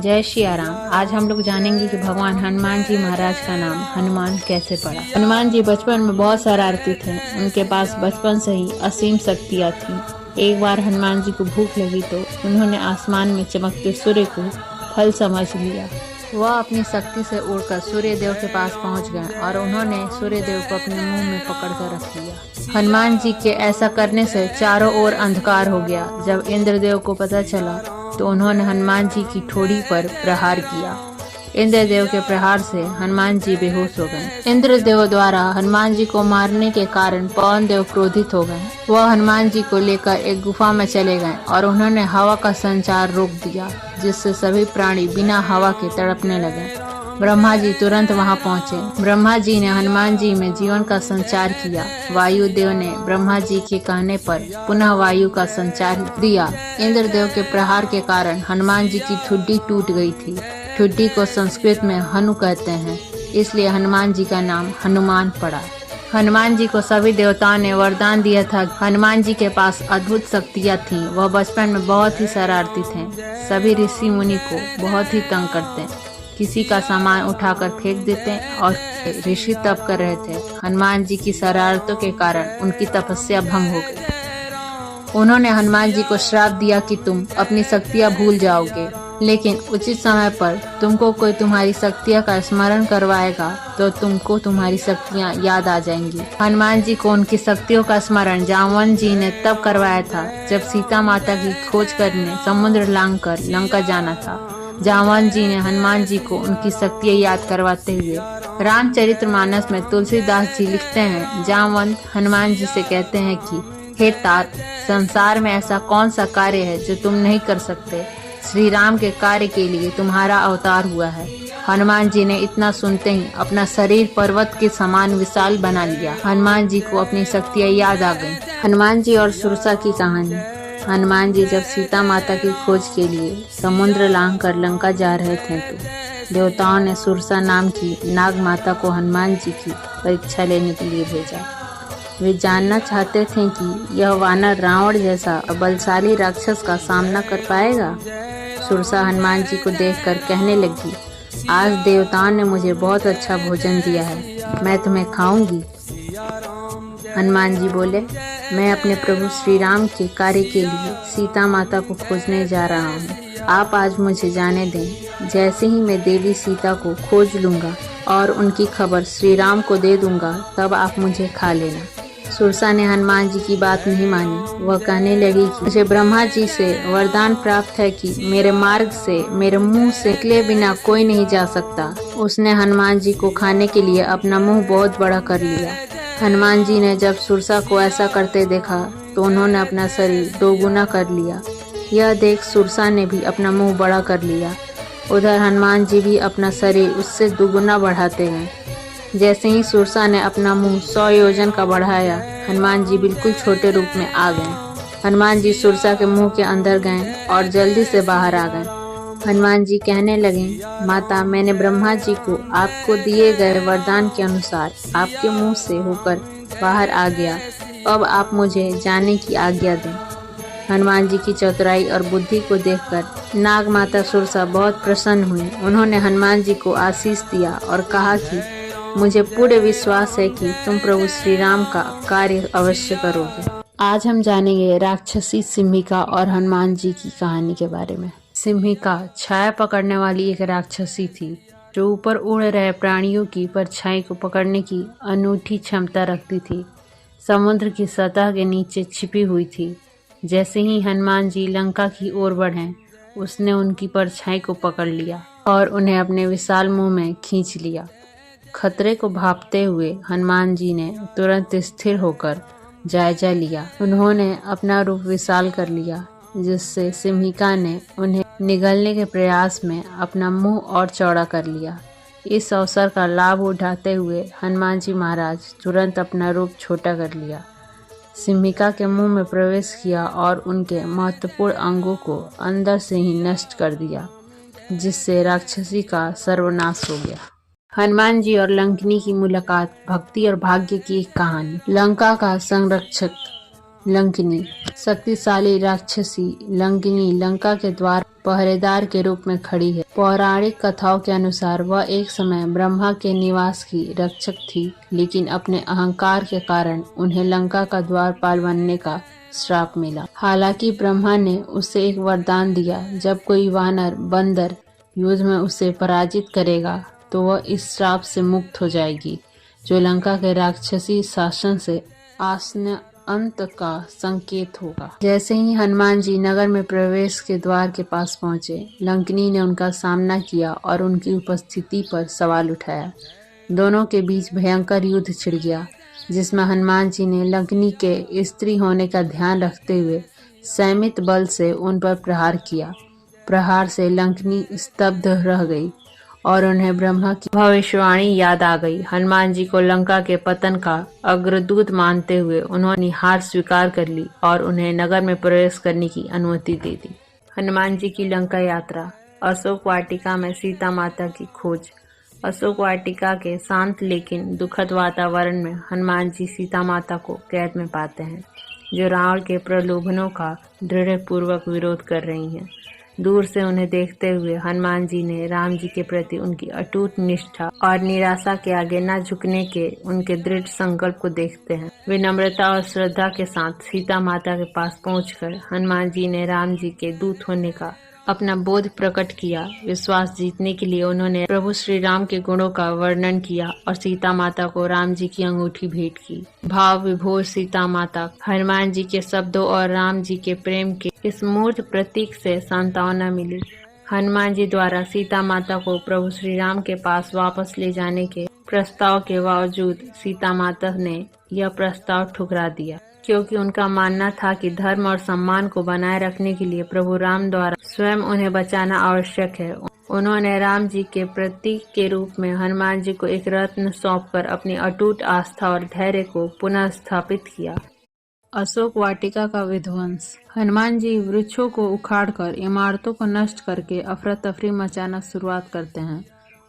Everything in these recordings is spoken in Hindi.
जय सिया राम। आज हम लोग जानेंगे कि भगवान हनुमान जी महाराज का नाम हनुमान कैसे पड़ा। हनुमान जी बचपन में बहुत शरारती थे। उनके पास बचपन से ही असीम शक्तियाँ थीं। एक बार हनुमान जी को भूख लगी तो उन्होंने आसमान में चमकते सूर्य को फल समझ लिया। वह अपनी शक्ति से उड़कर सूर्य देव के पास पहुंच गए और उन्होंने सूर्य देव को अपने मुंह में पकड़कर रख लिया। हनुमान जी के ऐसा करने से चारों ओर अंधकार हो गया। जब इंद्रदेव को पता चला तो उन्होंने हनुमान जी की ठोड़ी पर प्रहार किया। इंद्रदेव के प्रहार से हनुमान जी बेहोश हो गए। इंद्रदेव द्वारा हनुमान जी को मारने के कारण पवन देव क्रोधित हो गए। वह हनुमान जी को लेकर एक गुफा में चले गए और उन्होंने हवा का संचार रोक दिया, जिससे सभी प्राणी बिना हवा के तड़पने लगे। ब्रह्मा जी तुरंत वहां पहुंचे। ब्रह्मा जी ने हनुमान जी में जीवन का संचार किया। वायुदेव ने ब्रह्मा जी के कहने पर पुनः वायु का संचार दिया। इंद्रदेव के प्रहार के कारण हनुमान जी की ठुड्डी टूट गई थी। ठुड्डी को संस्कृत में हनु कहते हैं, इसलिए हनुमान जी का नाम हनुमान पड़ा। हनुमान जी को सभी देवताओं ने वरदान दिया था। हनुमान जी के पास अद्भुत शक्तियाँ थीं। वह बचपन में बहुत ही शरारती थे। सभी ऋषि मुनि को बहुत ही तंग करते, किसी का सामान उठाकर फेंक देते और ऋषि तप कर रहे थे। हनुमान जी की शरारतों के कारण उनकी तपस्या भंग हो गई। उन्होंने हनुमान जी को श्राप दिया कि तुम अपनी शक्तियाँ भूल जाओगे, लेकिन उचित समय पर तुमको कोई तुम्हारी शक्तियाँ का स्मरण करवाएगा तो तुमको तुम्हारी शक्तियाँ याद आ जाएंगी। हनुमान जी को उनकी शक्तियों का स्मरण जामवंत जी ने तब करवाया था जब सीता माता की खोज करने समुद्र लांघकर लंका जाना था। जामवंत जी ने हनुमान जी को उनकी शक्तियाँ याद करवाते हुए रामचरितमानस में तुलसीदास जी लिखते हैं, जामवंत हनुमान जी से कहते हैं कि हे तात, संसार में ऐसा कौन सा कार्य है जो तुम नहीं कर सकते। श्री राम के कार्य के लिए तुम्हारा अवतार हुआ है। हनुमान जी ने इतना सुनते ही अपना शरीर पर्वत के समान विशाल बना लिया। हनुमान जी को अपनी शक्तियाँ याद आ गईं। हनुमान जी और सुरसा की कहानी। हनुमान जी जब सीता माता की खोज के लिए समुद्र लांघकर लंका जा रहे थे तो देवताओं ने सुरसा नाम की नाग माता को हनुमान जी की परीक्षा लेने के लिए भेजा। वे जानना चाहते थे कि यह वानर रावण जैसा बलशाली राक्षस का सामना कर पाएगा। सुरसा हनुमान जी को देखकर कहने लगी, आज देवताओं ने मुझे बहुत अच्छा भोजन दिया है, मैं तुम्हें खाऊंगी। हनुमान जी बोले, मैं अपने प्रभु श्री राम के कार्य के लिए सीता माता को खोजने जा रहा हूँ। आप आज मुझे जाने दें। जैसे ही मैं देवी सीता को खोज लूँगा और उनकी खबर श्री राम को दे दूँगा, तब आप मुझे खा लेना। सुरसा ने हनुमान जी की बात नहीं मानी। वह कहने लगी कि मुझे ब्रह्मा जी से वरदान प्राप्त है कि मेरे मार्ग से, मेरे मुंह से निकले बिना कोई नहीं जा सकता। उसने हनुमान जी को खाने के लिए अपना मुंह बहुत बड़ा कर लिया। हनुमान जी ने जब सुरसा को ऐसा करते देखा तो उन्होंने अपना शरीर दोगुना कर लिया। यह देख सुरसा ने भी अपना मुंह बड़ा कर लिया। उधर हनुमान जी भी अपना शरीर उससे दुगुना बढ़ाते गए। जैसे ही सुरसा ने अपना मुंह 100 योजन का बढ़ाया, हनुमान जी बिल्कुल छोटे रूप में आ गए। हनुमान जी सुरसा के मुंह के अंदर गए और जल्दी से बाहर आ गए। हनुमान जी कहने लगे, माता, मैंने ब्रह्मा जी को आपको दिए गए वरदान के अनुसार आपके मुंह से होकर बाहर आ गया। अब आप मुझे जाने की आज्ञा दें। हनुमान जी की चतुराई और बुद्धि को देखकर नाग माता सुरसा बहुत प्रसन्न हुई। उन्होंने हनुमान जी को आशीष दिया और कहा कि मुझे पूर्ण विश्वास है कि तुम प्रभु श्री राम का कार्य अवश्य करोगे। आज हम जानेंगे राक्षसी सिम्हिका और हनुमान जी की कहानी के बारे में। सिम्हिका छाया पकड़ने वाली एक राक्षसी थी जो ऊपर उड़ रहे प्राणियों की परछाई को पकड़ने की अनूठी क्षमता रखती थी। समुद्र की सतह के नीचे छिपी हुई थी। जैसे ही हनुमान जी लंका की ओर बढ़े, उसने उनकी परछाई को पकड़ लिया और उन्हें अपने विशाल मुंह में खींच लिया। खतरे को भांपते हुए हनुमान जी ने तुरंत स्थिर होकर जायजा लिया। उन्होंने अपना रूप विशाल कर लिया, जिससे सिम्हिका ने उन्हें निगलने के प्रयास में अपना मुंह और चौड़ा कर लिया। इस अवसर का लाभ उठाते हुए हनुमान जी महाराज तुरंत अपना रूप छोटा कर लिया, सिम्हिका के मुंह में प्रवेश किया और उनके महत्वपूर्ण अंगों को अंदर से ही नष्ट कर दिया, जिससे राक्षसी का सर्वनाश हो गया। हनुमान जी और लंकिनी की मुलाकात। भक्ति और भाग्य की एक कहानी। लंका का संरक्षक लंकिनी। शक्तिशाली राक्षसी लंकिनी लंका के द्वार पहरेदार के रूप में खड़ी है। पौराणिक कथाओं के अनुसार वह एक समय ब्रह्मा के निवास की रक्षक थी, लेकिन अपने अहंकार के कारण उन्हें लंका का द्वारपाल बनने का श्राप मिला। हालांकि ब्रह्मा ने उसे एक वरदान दिया, जब कोई वानर बंदर युद्ध में उसे पराजित करेगा तो वह इस श्राप से मुक्त हो जाएगी, जो लंका के राक्षसी शासन से आसन्न अंत का संकेत होगा। जैसे ही हनुमान जी नगर में प्रवेश के द्वार के पास पहुंचे, लंकिनी ने उनका सामना किया और उनकी उपस्थिति पर सवाल उठाया। दोनों के बीच भयंकर युद्ध छिड़ गया, जिसमें हनुमान जी ने लंकिनी के स्त्री होने का ध्यान रखते हुए संयमित बल से उन पर प्रहार किया। प्रहार से लंकिनी स्तब्ध रह गई और उन्हें ब्रह्मा की भविष्यवाणी याद आ गई। हनुमान जी को लंका के पतन का अग्रदूत मानते हुए उन्होंने हार स्वीकार कर ली और उन्हें नगर में प्रवेश करने की अनुमति दे दी। हनुमान जी की लंका यात्रा। अशोक वाटिका में सीता माता की खोज। अशोक वाटिका के शांत लेकिन दुखद वातावरण में हनुमान जी सीता माता को कैद में पाते हैं, जो रावण के प्रलोभनों का दृढ़ पूर्वक विरोध कर रही हैं। दूर से उन्हें देखते हुए हनुमान जी ने राम जी के प्रति उनकी अटूट निष्ठा और निराशा के आगे न झुकने के उनके दृढ़ संकल्प को देखते हैं। विनम्रता और श्रद्धा के साथ सीता माता के पास पहुंचकर हनुमान जी ने राम जी के दूत होने का अपना बोध प्रकट किया। विश्वास जीतने के लिए उन्होंने प्रभु श्री राम के गुणों का वर्णन किया और सीता माता को राम जी की अंगूठी भेंट की। भाव विभोर सीता माता हनुमान जी के शब्दों और राम जी के प्रेम के इस मूर्त प्रतीक से सांत्वना मिली। हनुमान जी द्वारा सीता माता को प्रभु श्री राम के पास वापस ले जाने के प्रस्ताव के बावजूद सीता माता ने यह प्रस्ताव ठुकरा दिया, क्योंकि उनका मानना था कि धर्म और सम्मान को बनाए रखने के लिए प्रभु राम द्वारा स्वयं उन्हें बचाना आवश्यक है। उन्होंने राम जी के प्रतीक के रूप में हनुमान जी को एक रत्न सौंपकर अपनी अटूट आस्था और धैर्य को पुनः स्थापित किया। अशोक वाटिका का विध्वंस। हनुमान जी वृक्षों को उखाड़कर इमारतों को नष्ट करके अफरा तफरी मचाना शुरुआत करते हैं।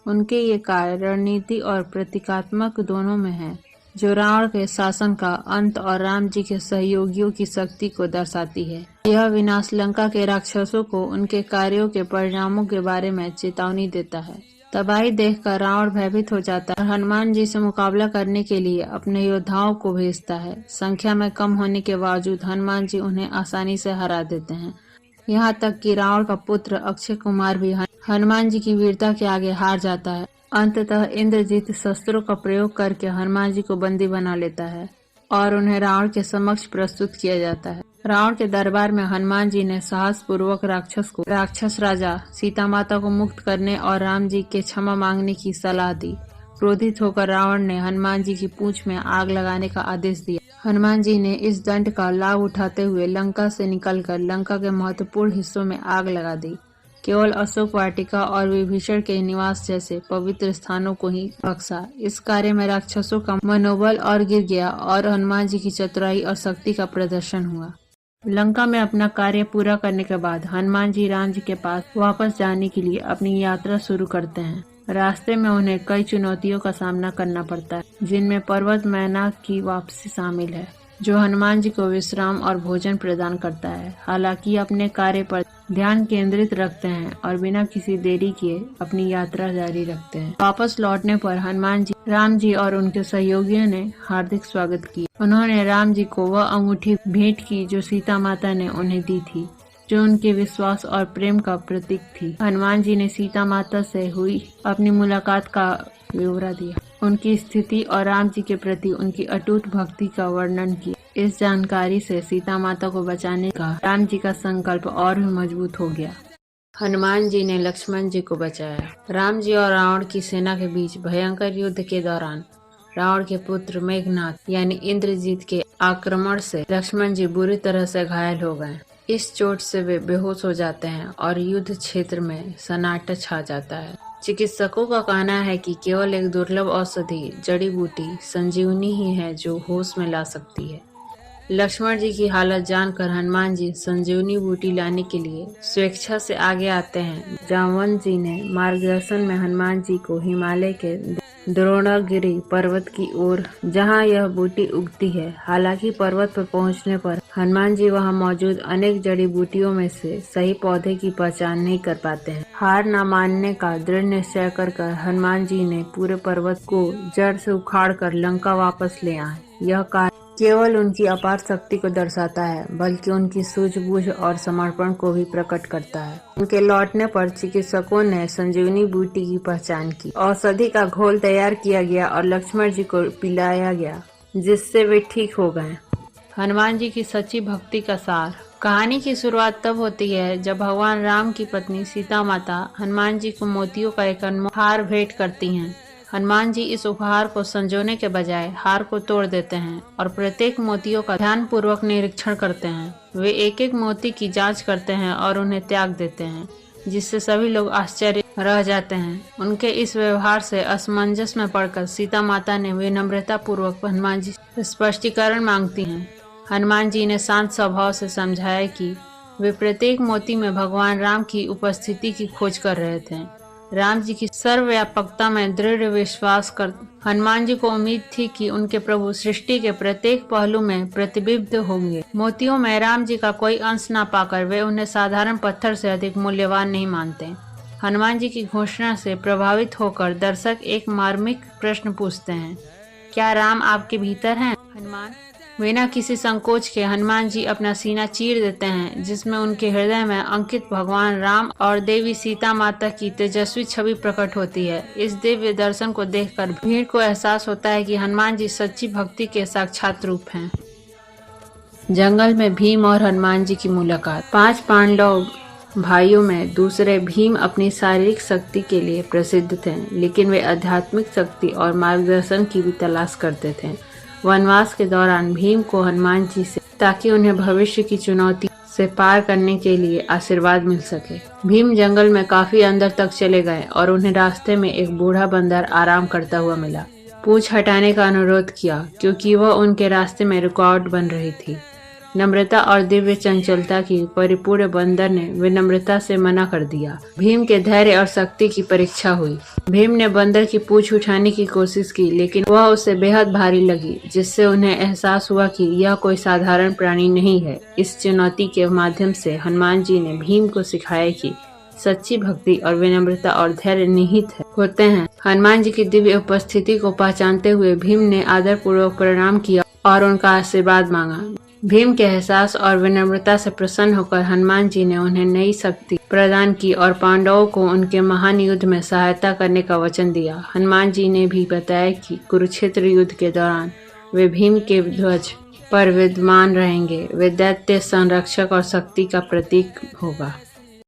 उनके ये कार्य रणनीति और प्रतीकात्मक दोनों में है, जो रावण के शासन का अंत और राम जी के सहयोगियों की शक्ति को दर्शाती है। यह विनाश लंका के राक्षसों को उनके कार्यों के परिणामों के बारे में चेतावनी देता है। तबाही देखकर रावण भयभीत हो जाता है और हनुमान जी से मुकाबला करने के लिए अपने योद्धाओं को भेजता है। संख्या में कम होने के बावजूद हनुमान जी उन्हें आसानी से हरा देते हैं। यहाँ तक कि रावण का पुत्र अक्षय कुमार भी हनुमान जी की वीरता के आगे हार जाता है। अंततः इंद्रजीत शस्त्रों का प्रयोग करके हनुमान जी को बंदी बना लेता है और उन्हें रावण के समक्ष प्रस्तुत किया जाता है। रावण के दरबार में हनुमान जी ने साहस पूर्वक राक्षस राजा सीता माता को मुक्त करने और राम जी के क्षमा मांगने की सलाह दी। क्रोधित होकर रावण ने हनुमान जी की पूंछ में आग लगाने का आदेश दिया। हनुमान जी ने इस दंड का लाभ उठाते हुए लंका से निकलकर लंका के महत्वपूर्ण हिस्सों में आग लगा दी। केवल अशोक वाटिका और विभीषण के निवास जैसे पवित्र स्थानों को ही बख्शा। इस कार्य में राक्षसों का मनोबल और गिर गया और हनुमान जी की चतुराई और शक्ति का प्रदर्शन हुआ। लंका में अपना कार्य पूरा करने के बाद हनुमान जी राम जी के पास वापस जाने के लिए अपनी यात्रा शुरू करते हैं। रास्ते में उन्हें कई चुनौतियों का सामना करना पड़ता है, जिनमें पर्वत मैनाक की वापसी शामिल है, जो हनुमान जी को विश्राम और भोजन प्रदान करता है। हालांकि अपने कार्य पर ध्यान केंद्रित रखते हैं और बिना किसी देरी किए अपनी यात्रा जारी रखते हैं। वापस लौटने पर हनुमान जी राम जी और उनके सहयोगियों ने हार्दिक स्वागत किया। उन्होंने राम जी को वह अंगूठी भेंट की जो सीता माता ने उन्हें दी थी, जो उनके विश्वास और प्रेम का प्रतीक थी। हनुमान जी ने सीता माता से हुई अपनी मुलाकात का ब्यौरा दिया, उनकी स्थिति और राम जी के प्रति उनकी अटूट भक्ति का वर्णन किया। इस जानकारी से सीता माता को बचाने का राम जी का संकल्प और भी मजबूत हो गया। हनुमान जी ने लक्ष्मण जी को बचाया। राम जी और रावण की सेना के बीच भयंकर युद्ध के दौरान रावण के पुत्र मेघनाथ यानी इंद्रजीत के आक्रमण से लक्ष्मण जी बुरी तरह से घायल हो गए। इस चोट से वे बेहोश हो जाते हैं और युद्ध क्षेत्र में सन्नाटा छा जाता है। चिकित्सकों का कहना है कि केवल एक दुर्लभ औषधि जड़ी बूटी संजीवनी ही है जो होश में ला सकती है। लक्ष्मण जी की हालत जानकर हनुमान जी संजीवनी बूटी लाने के लिए स्वेच्छा से आगे आते हैं। जामवंत जी ने मार्गदर्शन में हनुमान जी को हिमालय के द्रोणगिरी पर्वत की ओर, जहां यह बूटी उगती है। हालांकि पर्वत पर पहुंचने पर हनुमान जी वहां मौजूद अनेक जड़ी बूटियों में से सही पौधे की पहचान नहीं कर पाते हैं। हार न मानने का दृढ़ निश्चय कर हनुमान जी ने पूरे पर्वत को जड़ से उखाड़ कर लंका वापस ले आए। यह कार्य केवल उनकी अपार शक्ति को दर्शाता है, बल्कि उनकी सूझबूझ और समर्पण को भी प्रकट करता है। उनके लौटने पर चिकित्सकों ने संजीवनी बूटी की पहचान की, औषधि का घोल तैयार किया गया और लक्ष्मण जी को पिलाया गया, जिससे वे ठीक हो गए। हनुमान जी की सच्ची भक्ति का सार। कहानी की शुरुआत तब होती है जब भगवान राम की पत्नी सीता माता हनुमान जी को मोतियों का एक अनमोल हार भेंट करती हैं। हनुमान जी इस उपहार को संजोने के बजाय हार को तोड़ देते हैं और प्रत्येक मोतियों का ध्यानपूर्वक निरीक्षण करते हैं। वे एक एक मोती की जांच करते हैं और उन्हें त्याग देते हैं, जिससे सभी लोग आश्चर्य रह जाते हैं। उनके इस व्यवहार से असमंजस में पड़कर सीता माता ने विनम्रता पूर्वक हनुमान जी से स्पष्टीकरण मांगती हैं। हनुमान जी ने शांत स्वभाव से समझाया कि वे प्रत्येक मोती में भगवान राम की उपस्थिति की खोज कर रहे थे। राम जी की सर्वव्यापकता में दृढ़ विश्वास कर हनुमान जी को उम्मीद थी कि उनके प्रभु सृष्टि के प्रत्येक पहलू में प्रतिबिंबित होंगे। मोतियों में राम जी का कोई अंश न पाकर वे उन्हें साधारण पत्थर से अधिक मूल्यवान नहीं मानते। हनुमान जी की घोषणा से प्रभावित होकर दर्शक एक मार्मिक प्रश्न पूछते हैं, क्या राम आपके भीतर हैं? हनुमान बिना किसी संकोच के हनुमान जी अपना सीना चीर देते हैं, जिसमें उनके हृदय में अंकित भगवान राम और देवी सीता माता की तेजस्वी छवि प्रकट होती है। इस दिव्य दर्शन को देखकर भीड़ को एहसास होता है कि हनुमान जी सच्ची भक्ति के साक्षात रूप हैं। जंगल में भीम और हनुमान जी की मुलाकात। 5 पांडव भाइयों में दूसरे भीम अपनी शारीरिक शक्ति के लिए प्रसिद्ध थे, लेकिन वे आध्यात्मिक शक्ति और मार्गदर्शन की भी तलाश करते थे। वनवास के दौरान भीम को हनुमान जी से ताकि उन्हें भविष्य की चुनौती से पार करने के लिए आशीर्वाद मिल सके। भीम जंगल में काफी अंदर तक चले गए और उन्हें रास्ते में एक बूढ़ा बंदर आराम करता हुआ मिला। पूंछ हटाने का अनुरोध किया क्योंकि वह उनके रास्ते में रुकावट बन रही थी। नम्रता और दिव्य चंचलता की परिपूर्ण बंदर ने विनम्रता से मना कर दिया। भीम के धैर्य और शक्ति की परीक्षा हुई। भीम ने बंदर की पूंछ उठाने की कोशिश की, लेकिन वह उसे बेहद भारी लगी, जिससे उन्हें एहसास हुआ कि यह कोई साधारण प्राणी नहीं है। इस चुनौती के माध्यम से हनुमान जी ने भीम को सिखाया कि सच्ची भक्ति और विनम्रता और धैर्य निहित होते हैं। हनुमान जी की दिव्य उपस्थिति को पहचानते हुए भीम ने आदर पूर्वक प्रणाम किया और उनका आशीर्वाद मांगा। भीम के एहसास और विनम्रता से प्रसन्न होकर हनुमान जी ने उन्हें नई शक्ति प्रदान की और पांडवों को उनके महान युद्ध में सहायता करने का वचन दिया। हनुमान जी ने भी बताया कि कुरुक्षेत्र युद्ध के दौरान वे भीम के ध्वज पर विद्यमान रहेंगे। वे दैत्य संरक्षक और शक्ति का प्रतीक होगा।